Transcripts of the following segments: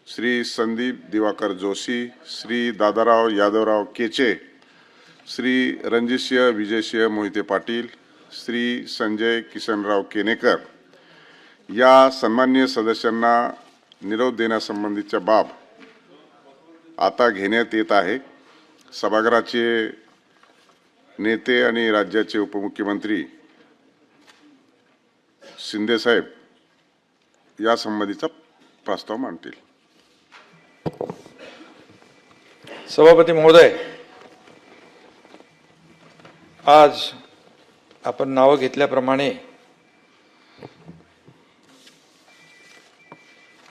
श्री संदीप दिवाकर जोशी, श्री दादाराव यादवराव केचे, श्री रणजितसिंह विजयसिंह मोहिते पाटील, श्री संजय किशनराव केनेकर या सन्माननीय सदस्यांना निरोप देण्यासंबंधीच्या बाब आता घेण्यात येत आहे। सभागृहाचे नेते आणि राज्याचे उपमुख्यमंत्री शिंदे साहेब या संबंधीचा प्रस्ताव मांडतील। सभापती महोदय, आज आपण नाव घेतल्याप्रमाणे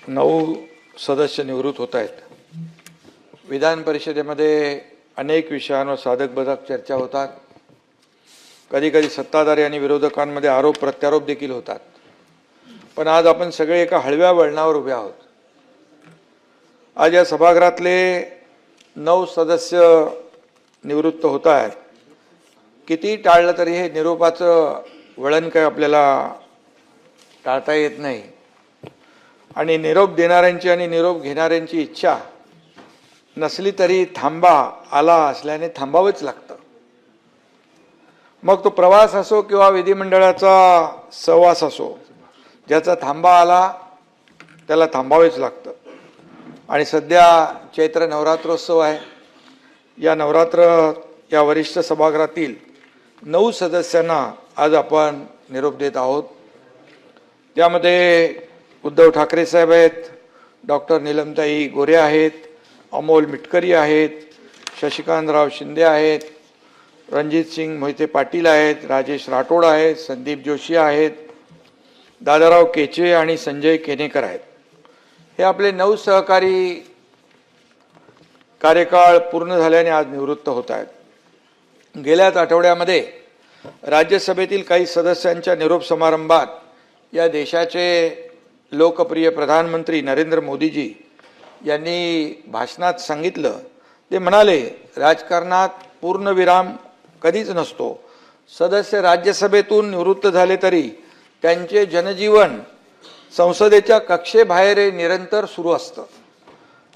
9 सदस्य निवृत्त होत आहेत। विधान परिषदेमध्ये अनेक विषयांवर साधक बाधक चर्चा होतात। कधी कधी सत्ताधारी आणि विरोधकांमध्ये आरोप प्रत्यारोप देखील होतात। पण आज आपण सगळे एका हळव्या वळणावर उभे आहोत। आज या सभागृहातले 9 सदस्य निवृत्त होत आहेत। किती टाळलं तरी हे निरोपाचं वळण काय आपल्याला टाळता येत नाही आणि निरोप देणाऱ्यांची आणि निरोप घेणाऱ्यांची इच्छा नसली तरी थांबा आला असल्याने थांबावंच लागतं। मग तो प्रवास असो किंवा विधिमंडळाचा सहवास असो, ज्याचा थांबा आला त्याला थांबावेच लागतं। आणि सध्या चैत्र नवरात्रोत्सव आहे। या नवरात्र या वरिष्ठ सभागृहातील 9 सदस्यांना आज आपण निरोप देत आहोत। त्यामध्ये उद्धव ठाकरे साहेब आहेत, डॉक्टर नीलमताई गोरे आहेत, अमोल मिटकरी आहेत, शशिकांतराव शिंदे आहेत, रणजितसिंह मोहिते पाटील आहेत, राजेश राठोड आहेत, संदीप जोशी आहेत, दादाराव केचे आणि संजय केनेकर आहेत। हे आपले 9 सहकारी कार्यकाळ पूर्ण झाल्याने आज निवृत्त होत आहेत। गेल्याच आठवड्यामध्ये राज्यसभेतील काही सदस्यांच्या निरोप समारंभात या देशाचे लोकप्रिय प्रधानमंत्री नरेंद्र मोदीजी यांनी भाषणात सांगितलं, ते म्हणाले, राजकारणात पूर्णविराम कधीच नसतो। सदस्य राज्यसभेतून निवृत्त झाले तरी त्यांचे जनजीवन संसदेच्या कक्षेबाहेर निरंतर सुरू असतं।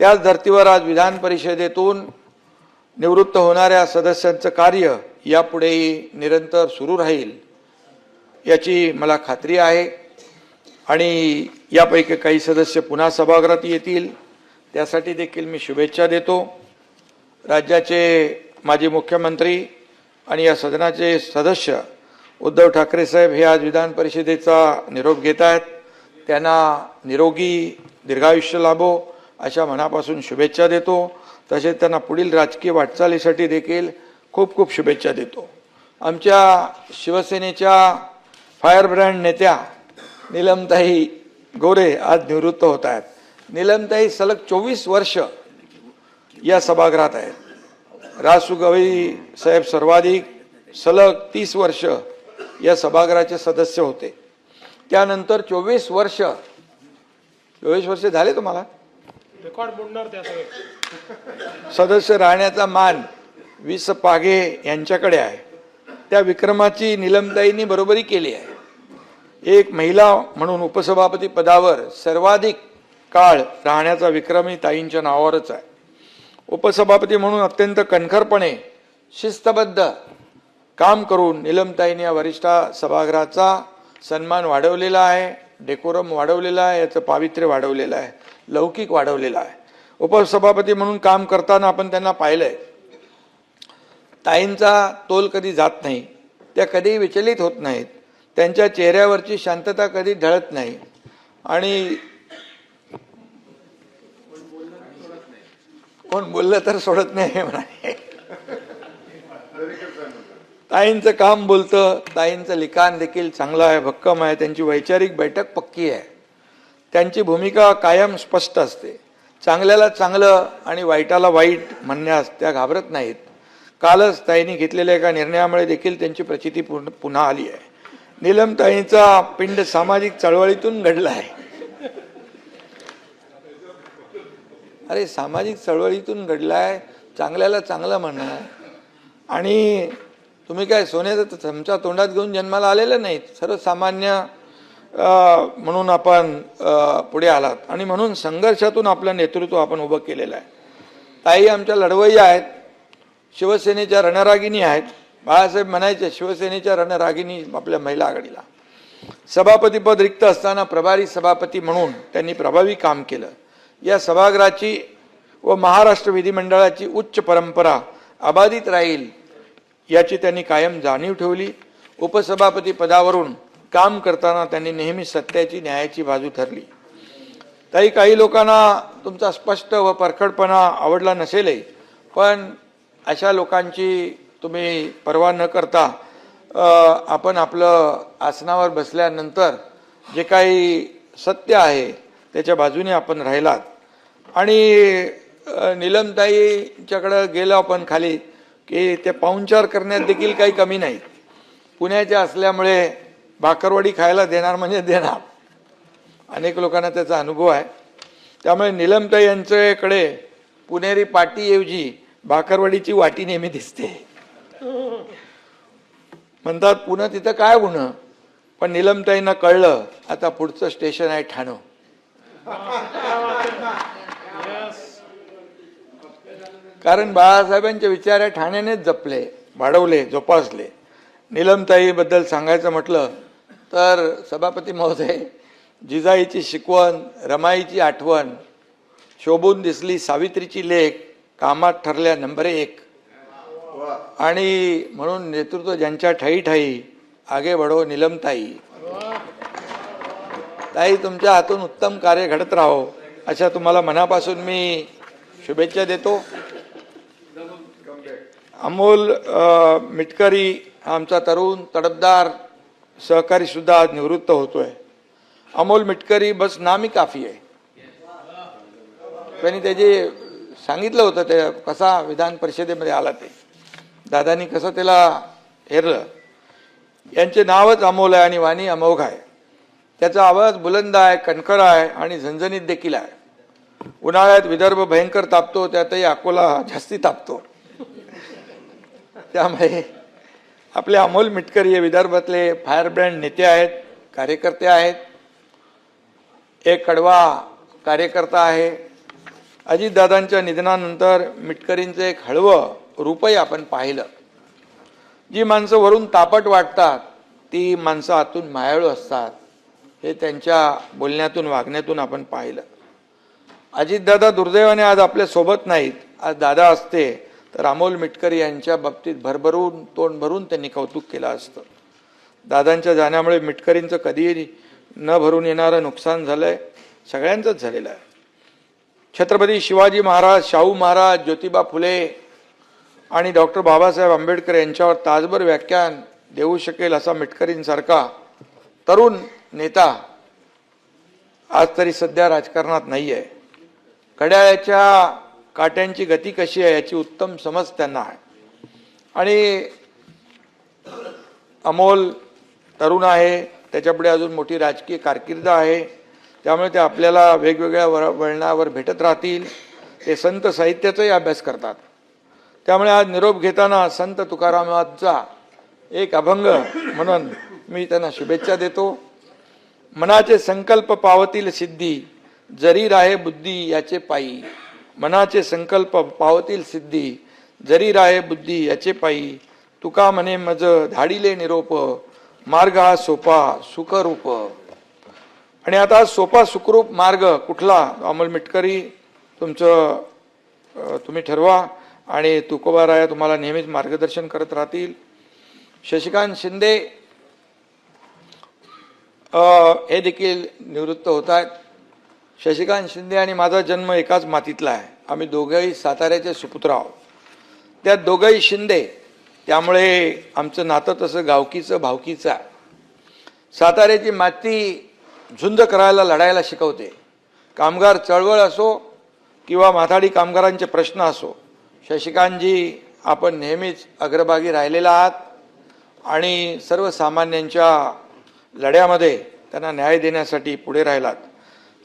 त्याच धर्तीवर आज विधान परिषदेतून निवृत्त होणाऱ्या सदस्यांचं कार्य यापुढेही निरंतर सुरू राहील याची मला खात्री आहे। आणि यापैकी काही सदस्य पुन्हा सभागृहात येतील, त्यासाठी देखील मी शुभेच्छा देतो। राज्याचे माजी मुख्यमंत्री आणि या सदनाचे सदस्य उद्धव ठाकरे साहेब हे आज विधान परिषदेचा निरोप घेत आहेत। त्यांना निरोगी दीर्घायुष्य लाभो अशा मनापासून शुभेच्छा देतो। तसेच त्यांना पुढील राजकीय वाटचालीसाठी देखील खूप खूप शुभेच्छा देतो। आमच्या शिवसेनेच्या फायर ब्रँड नेत्या नीलमताई गोरे आज निवृत्त होत आहेत। नीलमताई सलग 24 वर्ष या सभागृहात आहेत। रासू गवई साहेब सर्वाधिक सलग 30 वर्ष या सभागृहाचे सदस्य होते। त्यानंतर 24 वर्ष झाले तुम्हाला सदस्य राहण्याचा मान विस पागे यांच्याकडे आहे। त्या विक्रमाची नीलमताईंनी बरोबरी केली आहे। एक महिला म्हणून उपसभापती पदावर सर्वाधिक काळ राहण्याचा विक्रमी ताईंच्या नावावरच आहे। उपसभापती म्हणून अत्यंत कणखरपणे शिस्तबद्ध काम करून नीलमताईंनी या वरिष्ठ सभागृहाचा सन्मान वाढवलेला आहे, डेकोरम वाढवलेला आहे, याचं पावित्र्य वाढवलेलं आहे, लौकिक वाढवलेला आहे। उपसभापती म्हणून काम करताना आपण त्यांना पाहिलंय, ताईंचा तोल कधी जात नाही, त्या कधी विचलित होत नाहीत, त्यांच्या चेहऱ्यावरची शांतता कधी ढळत नाही आणि कोण बोललं तर सोडत नाही म्हणाले। ताईंचं काम बोलतं, ताईंचं लिखाण देखील चांगलं आहे, भक्कम आहे, त्यांची वैचारिक बैठक पक्की आहे, त्यांची भूमिका कायम स्पष्ट असते। चांगल्याला चांगलं आणि वाईटाला वाईट म्हणण्यास त्या घाबरत नाहीत। कालच ताईंनी घेतलेल्या एका निर्णयामुळे देखील त्यांची प्रचिती पुन्हा आली आहे। नीलमताईंचा पिंड सामाजिक चळवळीतून घडला आहे। अरे सामाजिक चळवळीतून घडलाय, चांगल्याला चांगलं म्हणणं। आणि तुम्ही काय सोन्याचं चमचा तोंडात घेऊन जन्माला आलेलं नाहीत, सर्वसामान्य म्हणून आपण पुढे आलात आणि म्हणून संघर्षातून आपलं नेतृत्व आपण उभं केलेलं आहे. ताई आमच्या लढवय्या आहेत, शिवसेनेच्या रणरागिणी आहेत. बाळासाहेब म्हणायचे शिवसेनेच्या रणरागिणी आपल्या महिला आघाडीला. सभापतीपद रिक्त असताना प्रभारी सभापती म्हणून त्यांनी प्रभावी काम केलं. या सभागृहाची व महाराष्ट्र विधिमंडळाची उच्च परंपरा अबाधित राहील याची त्यांनी कायम जाणीव ठेवली. उपसभापती पदावरून काम करताना त्यांनी नेहमी सत्याची न्यायाची बाजू धरली. ताई, काही लोकांना तुमचा स्पष्ट व परखडपणा आवडला नसेलही, पण अशा लोकांची तुम्ही पर्वा न करता आपण आपलं आसनावर बसल्यानंतर जे काही सत्य आहे त्याच्या बाजूने आपण राहिलात. आणि नीलमताईंच्याकडं गेलो आपण खाली की ते पाहुणचार करण्यात देखील काही कमी नाही. पुण्याच्या असल्यामुळे भाकरवडी खायला देणार म्हणजे देणार. अनेक लोकांना त्याचा अनुभव आहे. त्यामुळे नीलमताई यांच्याकडे पुणेरी पाटीऐवजी भाकरवडीची वाटी नेहमी दिसते. म्हणतात पुणे तिथं काय गुन्हा, पण नीलमताईंना कळलं आता पुढचं स्टेशन आहे ठाणं. कारण बाळासाहेबांचे विचार आहे ठाण्यानेच जपले, वाढवले, जोपासले. नीलमताईबद्दल सांगायचं म्हटलं तर सभापती महोदय, जिजाईची शिकवण, रमाईची आठवण, शोभून दिसली सावित्रीची लेख, कामात ठरल्या नंबर 1. आणि म्हणून नेतृत्व ज्यांच्या ठाई ठाई आगे बढो नीलमताई. ताई, तुमच्या हातून उत्तम कार्य घडत राहो अशा तुम्हाला मनापासून मी शुभेच्छा देतो. अमोल मिटकरी आमचा तरुण तडफदार सहकारी सुद्धा आज निवृत्त होतोय. अमोल मिटकरी बस नामी काफी आहे. त्यांनी त्याचे सांगितलं होतं ते कसा विधान परिषदेमध्ये आला, ते दादानी कसं त्याला हेरलं. यांचे नावच अमोल आहे आणि वाणी अमोघ आहे. त्याचा आवाज बुलंद आहे, कणखर आहे आणि झणझणीत देखील आहे. उन्हाळ्यात विदर्भ भयंकर तापतो, त्यातही अकोला जास्ती तापतो. त्यामुळे आपले अमोल मिटकरी हे विदर्भातले फायर ब्रँड नेते आहेत, कार्यकर्ते आहेत. एक कडवा कार्यकर्ता आहे. अजितदादांच्या निधनानंतर मिटकरींचं एक हळवं रूपही आपण पाहिलं. जी माणसं वरून तापट वाटतात ती माणसं आतून मायाळू असतात, हे त्यांच्या बोलण्यातून वागण्यातून आपण पाहिलं. अजितदादा दुर्दैवाने आज आपल्या सोबत नाहीत. आज दादा असते तर अमोल मिटकरी यांच्या बाबतीत भरभरून तोंड भरून त्यांनी कौतुक केलं असतं. दादांच्या जाण्यामुळे मिटकरींचं कधीही न भरून येणारं नुकसान झालंय, सगळ्यांचंच झालेलं आहे. छत्रपती शिवाजी महाराज, शाहू महाराज, ज्योतिबा फुले आणि डॉक्टर बाबासाहेब आंबेडकर यांच्यावर तासभर व्याख्यान देऊ शकेल असा मिटकरींसारखा तरुण नेता आज तरी सध्या राजकारणात नाही आहे. घड्याळाच्या काट्यांची गती कशी आहे याची उत्तम समज त्यांना आहे. आणि अमोल तरुण आहे, त्याच्यापुढे अजून मोठी राजकीय कारकीर्द आहे. त्यामुळे ते आपल्याला वेगवेगळ्या वळणावर भेटत राहतील. ते संत साहित्याचाही अभ्यास करतात. त्यामुळे आज निरोप घेताना संत तुकारामांचा एक अभंग म्हणून मी त्यांना शुभेच्छा देतो. मनाचे संकल्प पावतील सिद्धी, जरी राहे बुद्धी याचे पायी. मनाचे संकल्प पावतील सिद्धी, जरी राहे बुद्धी याचे पायी. तुका म्हणे मज धाडिले निरोप, मार्ग हा सोपा सुखरूप. आणि आता सोपा सुखरूप मार्ग कुठला, अमोल मिटकरी तुम्ही ठरवा आणि तुकोबाराया तुम्हाला नेहमीच मार्गदर्शन करत राहतील. शशिकांत शिंदे हे देखील निवृत्त होत आहेत. शशिकांत शिंदे आणि माझा जन्म एकाच मातीतला आहे. आम्ही दोघंही साताऱ्याचे सुपुत्र आहोत. त्यात दोघंही शिंदे, त्यामुळे आमचं नातं तसं गावकीचं भावकीचं आहे. साताऱ्याची माती झुंज करायला, लढायला शिकवते. कामगार चळवळ असो किंवा माथाडी कामगारांचे प्रश्न असो, शशिकांतजी आपण नेहमीच अग्रभागी राहिलेला आहात आणि सर्वसामान्यांच्या लढ्यामध्ये त्यांना न्याय देण्यासाठी पुढे राहिलात.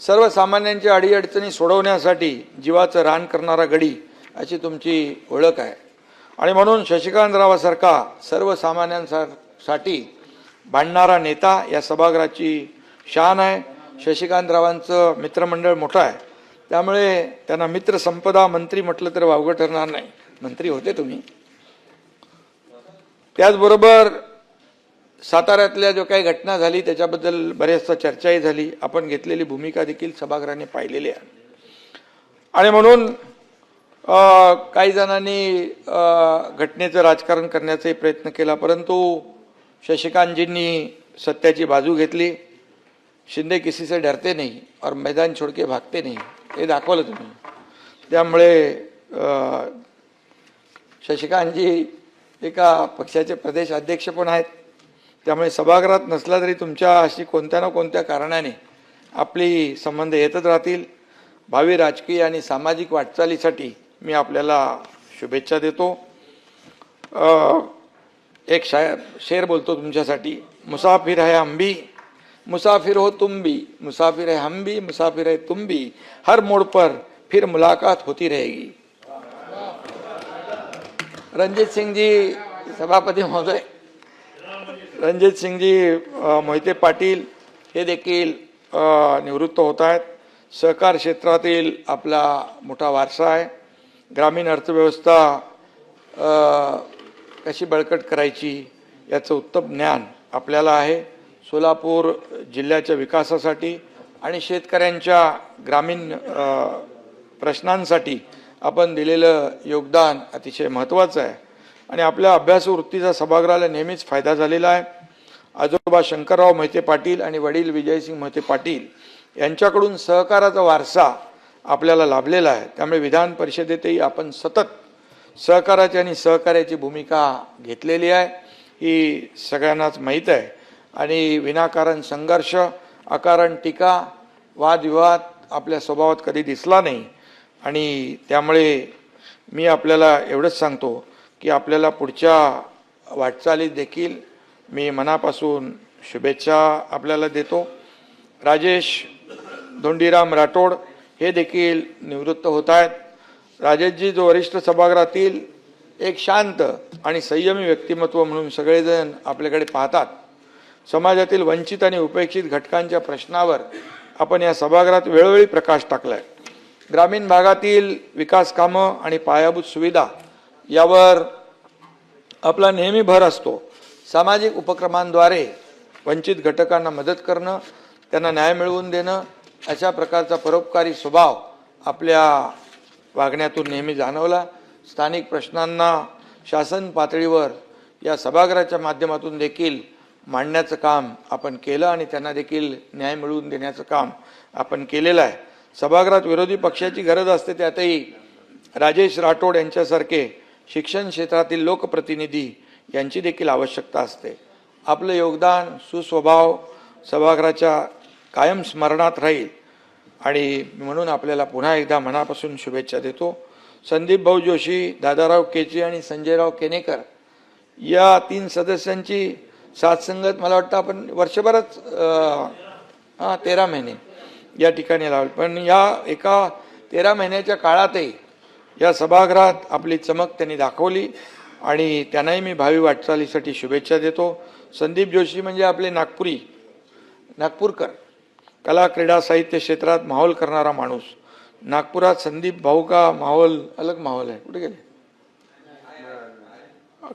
सर्वसामान्यांच्या अडीअडचणी सोडवण्यासाठी जीवाचं रान करणारा गडी अशी तुमची ओळख आहे. आणि म्हणून शशिकांतरावासारखा सर्वसामान्यांसाठी भांडणारा नेता या सभागृहाची शान आहे. शशिकांतरावांचं मित्रमंडळ मोठं आहे, त्यामुळे त्यांना मित्र संपदा मंत्री म्हटलं तर वावगं ठरणार नाही. मंत्री होते तुम्ही. त्याचबरोबर साताऱ्यातल्या जो काही घटना झाली त्याच्याबद्दल बऱ्याचदा चर्चाही झाली. आपण घेतलेली भूमिका देखील सभागृहाने पाहिलेली आहे. आणि म्हणून काही जणांनी घटनेचं राजकारण करण्याचाही प्रयत्न केला, परंतु शशिकांतजींनी सत्याची बाजू घेतली. शिंदे किसी से डरते नहीं और मैदान छोड़ के भागते नहीं, हे दाखवलं तुम्ही. त्यामुळे शशिकांतजी एका पक्षाचे प्रदेश अध्यक्ष पण आहेत. त्यामुळे सभागृहात नसला तरी तुमच्या अशी कोणत्या ना कोणत्या कारणाने आपली संबंध येतच राहतील. भावी राजकीय आणि सामाजिक वाटचालीसाठी मी आपल्याला शुभेच्छा देतो. एक शेर बोलतो तुमच्यासाठी. मुसाफिर है हम भी, मुसाफिर हो तुम भी, मुसाफिर है हम भी, मुसाफिर है तुम भी, हर मोड़ पर फिर मुलाकात होती रहेगी. रणजित सिंह जी सभापती महोदय, रणजित सिंहजी मोहिते पाटील हे देखील निवृत्त होत आहेत. सहकार क्षेत्रातील आपला मोठा वारसा आहे. ग्रामीण अर्थव्यवस्था कशी बळकट करायची याचं उत्तम ज्ञान आपल्याला आहे. सोलापूर जिल्ह्याच्या विकासासाठी आणि शेतकऱ्यांच्या ग्रामीण प्रश्नांसाठी आपण दिलेलं योगदान अतिशय महत्त्वाचं आहे आणि आपल्या अभ्यासू वृत्तीचा सभागृहाला नेहमीच फायदा झालेला आहे. आजोबा शंकरराव मोहिते पाटील आणि वडील विजयसिंग मोहिते पाटील यांच्याकडून सहकाराचा वारसा आपल्याला लाभलेला आहे. त्यामुळे विधान परिषदेतही आपण सतत सहकाराची आणि सहकार्याची भूमिका घेतलेली आहे, ही सगळ्यांनाच माहीत आहे. आणि विनाकारण संघर्ष, अकारण टीका, वादविवाद आपल्या स्वभावात कधी दिसला नाही. आणि त्यामुळे मी आपल्याला एवढंच सांगतो की आपल्याला पुढच्या वाटचालीत देखील मी मनापासून शुभेच्छा आपल्याला देतो. राजेश धोंडीराम राठोड हे देखील निवृत्त होत आहेत. राजेशजी जो वरिष्ठ सभागृहातील एक शांत आणि संयमी व्यक्तिमत्व म्हणून सगळेजण आपल्याकडे पाहतात. समाजातील वंचित आणि उपेक्षित घटकांच्या प्रश्नावर आपण या सभागृहात वेळोवेळी प्रकाश टाकलाय. ग्रामीण भागातील विकास कामं आणि पायाभूत सुविधा यावर आपला नेहमी भर असतो. सामाजिक उपक्रमांद्वारे वंचित घटकांना मदत करणं, त्यांना न्याय मिळवून देणं, अशा प्रकारचा परोपकारी स्वभाव आपल्या वागण्यातून नेहमी जाणवला. स्थानिक प्रश्नांना शासन पातळीवर या सभागृहाच्या माध्यमातून देखील मांडण्याचं काम आपण केलं आणि त्यांना देखील न्याय मिळवून देण्याचं काम आपण केलेलं आहे. सभागृहात विरोधी पक्षाची गरज असते, त्यातही राजेश राठोड यांच्यासारखे शिक्षण क्षेत्रातील लोकप्रतिनिधी यांची देखील आवश्यकता असते. आपलं योगदान, सुस्वभाव सभागृहाच्या कायम स्मरणात राहील आणि म्हणून आपल्याला पुन्हा एकदा मनापासून शुभेच्छा देतो. संदीप भाऊ जोशी, दादाराव केचे आणि संजयराव केनेकर या 3 सदस्यांची साथसंगत मला वाटतं आपण वर्षभरच 13 महिने या ठिकाणी लावली. पण या एका 13 महिन्याच्या काळातही या सभागृहात आपली चमक त्यांनी दाखवली आणि त्यांनाही मी भावी वाटचालीसाठी शुभेच्छा देतो. संदीप जोशी म्हणजे आपले नागपूरकर, कला क्रीडा साहित्य क्षेत्रात माहोल करणारा माणूस. नागपुरात संदीप भाऊ का माहोल अलग माहोल आहे. कुठे गेले?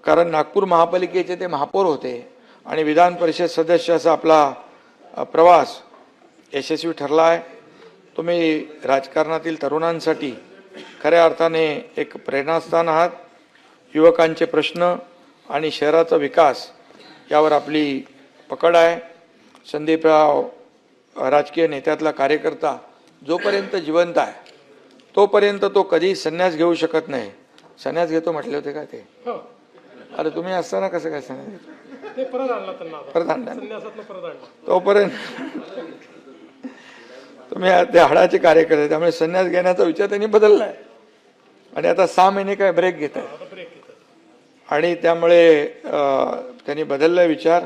कारण नागपूर महापालिकेचे ते महापौर होते आणि विधान परिषद सदस्य असा आपला प्रवास यशस्वी ठरला आहे. तुम्ही राजकारणातील तरुणांसाठी खऱ्या अर्थाने एक प्रेरणास्थान आहात. युवकांचे प्रश्न आणि शहराचा विकास यावर आपली पकड आहे. संदीपराव राजकीय नेत्यातला कार्यकर्ता जोपर्यंत जिवंत आहे तोपर्यंत तो कधी संन्यास घेऊ शकत नाही. संन्यास घेतो म्हटले होते का ते? अरे तुम्ही असताना कसं काय संन्यास घेतो? परत आणला तोपर्यंत तुम्ही ते हाडाचे कार्यकर्ते, त्यामुळे संन्यास घेण्याचा विचार त्यांनी बदललाय आणि आता 6 महिने काय ब्रेक घेत आहे आणि त्यामुळे त्यांनी बदललाय विचार.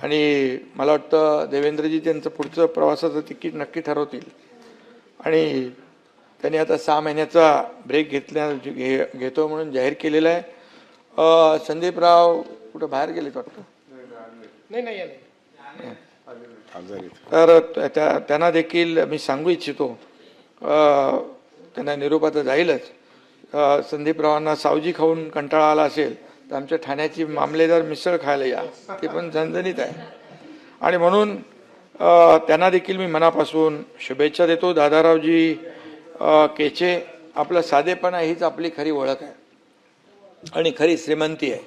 आणि मला वाटतं देवेंद्रजी त्यांचं पुढचं प्रवासाचं तिकीट नक्की ठरवतील आणि त्यांनी आता 6 महिन्याचा ब्रेक घेतो म्हणून जाहीर केलेला आहे. संदीपराव कुठं बाहेर गेलेत वाटतं? नाही आजारी. तर त्यांना देखील मी सांगू इच्छितो, त्यांना निरोप आता जाईलच. संदीपरावांना सावजी खाऊन कंटाळा आला असेल तर आमच्या ठाण्याची मामलेदार मिसळ खायला या, ते पण झणझणीत आहे. आणि म्हणून त्यांना देखील मी मनापासून शुभेच्छा देतो. दादारावजी केचे, आपला साधेपणा हीच आपली खरी ओळख आहे आणि खरी श्रीमंती आहे.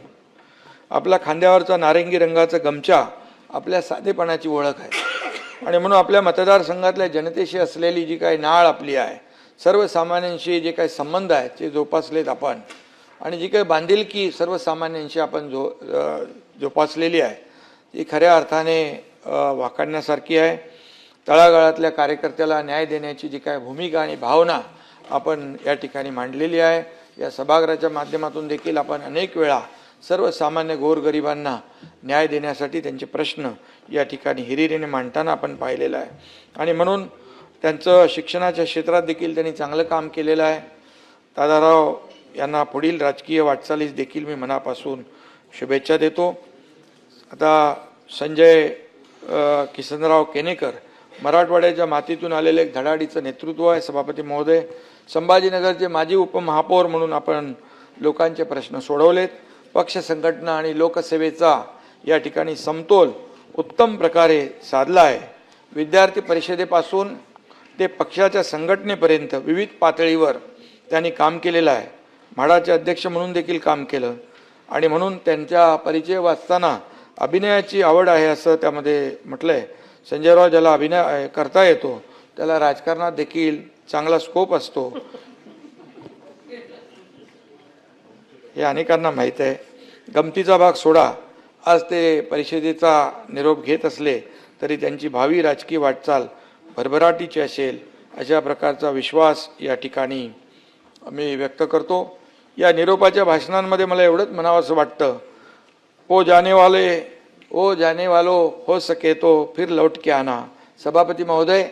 आपला खांद्यावरचा नारंगी रंगाचा गमछा आपल्या साधेपणाची ओळख आहे. आणि म्हणून आपल्या मतदारसंघातल्या जनतेशी असलेली जी काही नाळ आपली आहे, सर्वसामान्यांशी जे काही संबंध आहेत ते जोपासलेत आपण, आणि जी काही बांधिलकी सर्वसामान्यांशी आपण जोपासलेली आहे ती खऱ्या अर्थाने वाखाणण्यासारखी आहे. तळागाळातल्या कार्यकर्त्याला न्याय देण्याची जी काय भूमिका आणि भावना आपण या ठिकाणी मांडलेली आहे, या सभागृहाच्या माध्यमातून देखील आपण अनेक वेळा सर्वसामान्य गोरगरिबांना न्याय देण्यासाठी त्यांचे प्रश्न या ठिकाणी हिरिरीने मांडताना आपण पाहिलेलं आहे. आणि म्हणून त्यांचं शिक्षणाच्या क्षेत्रात देखील त्यांनी चांगलं काम केलेलं आहे. दादाराव यांना पुढील राजकीय वाटचालीस देखील मी मनापासून शुभेच्छा देतो. आता संजय किसनराव केनेकर, मराठवाड्याच्या मातीतून आलेले एक धडाडीचं नेतृत्व आहे. सभापती महोदय, संभाजीनगरचे माजी उपमहापौर म्हणून आपण लोकांचे प्रश्न सोडवलेत. पक्ष संघटना आणि लोकसेवेचा या ठिकाणी समतोल उत्तम प्रकारे साधला आहे. विद्यार्थी परिषदेपासून ते पक्षाच्या संघटनेपर्यंत विविध पातळीवर त्यांनी काम केलेलं आहे. म्हाडाचे अध्यक्ष म्हणून देखील काम केलं. आणि म्हणून त्यांच्या परिचय वाचताना अभिनयाची आवड आहे असं त्यामध्ये म्हटलंय. संजयराव ज्याला अभिनय करता येतो त्याला राजकारणात देखील चांगला स्कोप असतो हे अनेकांना माहीत आहे. गमतीचा भाग सोडा, आज ते परिषदेचा निरोप घेत असले तरी त्यांची भावी राजकीय वाटचाल भरभराटीची असेल अशा प्रकारचा विश्वास या ठिकाणी मी व्यक्त करतो. या निरोपाच्या भाषणांमध्ये मला एवढंच म्हणावंसं वाटतं, ओ जाने वालो हो सके तो फिर लौट के आना. सभापती महोदय,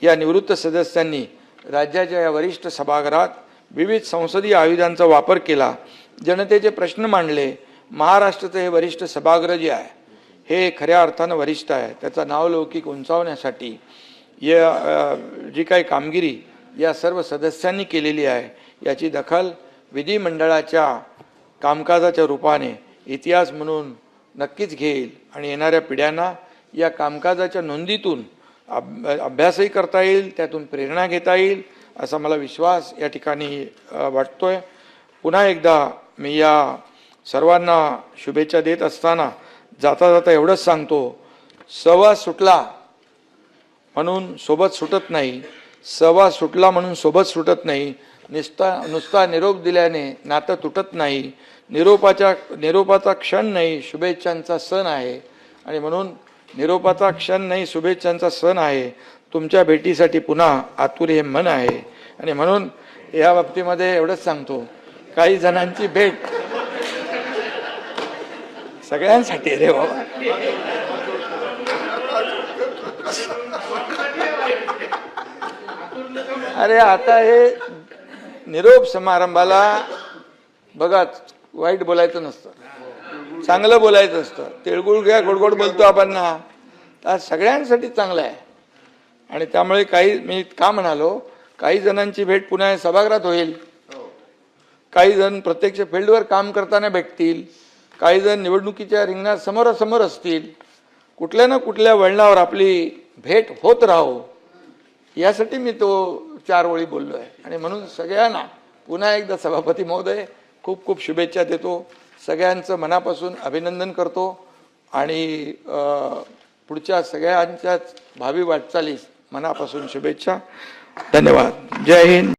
या निवृत्त सदस्यांनी राज्याच्या या वरिष्ठ सभागृहात विविध संसदीय आयुधांचा वापर केला, जनतेचे प्रश्न मांडले. महाराष्ट्राचं हे वरिष्ठ सभागृह जे आहे हे खऱ्या अर्थानं वरिष्ठ आहे. त्याचा नावलौकिक उंचावण्यासाठी या जी काही कामगिरी या सर्व सदस्यांनी केलेली आहे याची दखल विधिमंडळाच्या कामकाजाच्या रूपाने इतिहास म्हणून नक्कीच घेईल. आणि येणाऱ्या पिढ्यांना या कामकाजाच्या नोंदीतून अभ्यासही करता येईल, त्यातून प्रेरणा घेता येईल असा मला विश्वास या ठिकाणी वाटतोय. पुन्हा एकदा मी या सर्वांना शुभेच्छा देत असताना जाता जाता एवढंच सांगतो, सहवास सुटला म्हणून सोबत सुटत नाही, सहवास सुटला म्हणून सोबत सुटत नाही. नुसता निरोप दिल्याने नातं तुटत नाही. निरोपाचा क्षण नाही, शुभेच्छांचा सण आहे. आणि म्हणून निरोपाचा क्षण नाही, शुभेच्छांचा सण आहे. तुमच्या भेटीसाठी पुन्हा आतुर हे मन आहे. आणि म्हणून या बाबतीमध्ये एवढंच सांगतो, काही जणांची भेट सगळ्यांसाठी रे बाबा. अरे आता हे निरोप समारंभाला बघा, वाईट बोलायचं नसतं, चांगलं बोलायचं असतं. तिळगुळ घ्या, गोडगोड बोलतो आपण ना, तर सगळ्यांसाठी चांगलं आहे. आणि त्यामुळे मी का म्हणालो, काही जणांची भेट पुन्हा सभागृहात होईल. काही जण प्रत्यक्ष फील्डवर काम करताना भेटतील, काही जण निवडणुकीच्या रिंगणात समोरासमोर असतील. कुठल्या ना कुठल्या वळणावर आपली भेट होत राहो यासाठी मी तो 4 ओळी बोललो आहे. आणि म्हणून सगळ्यांना पुन्हा एकदा सभापती महोदय खूप खूप शुभेच्छा देतो. सगळ्यांचं मनापासून अभिनंदन करतो आणि पुढच्या सगळ्यांच्याच भावी वाटचालीस मनापासून शुभेच्छा. धन्यवाद. जय हिंद.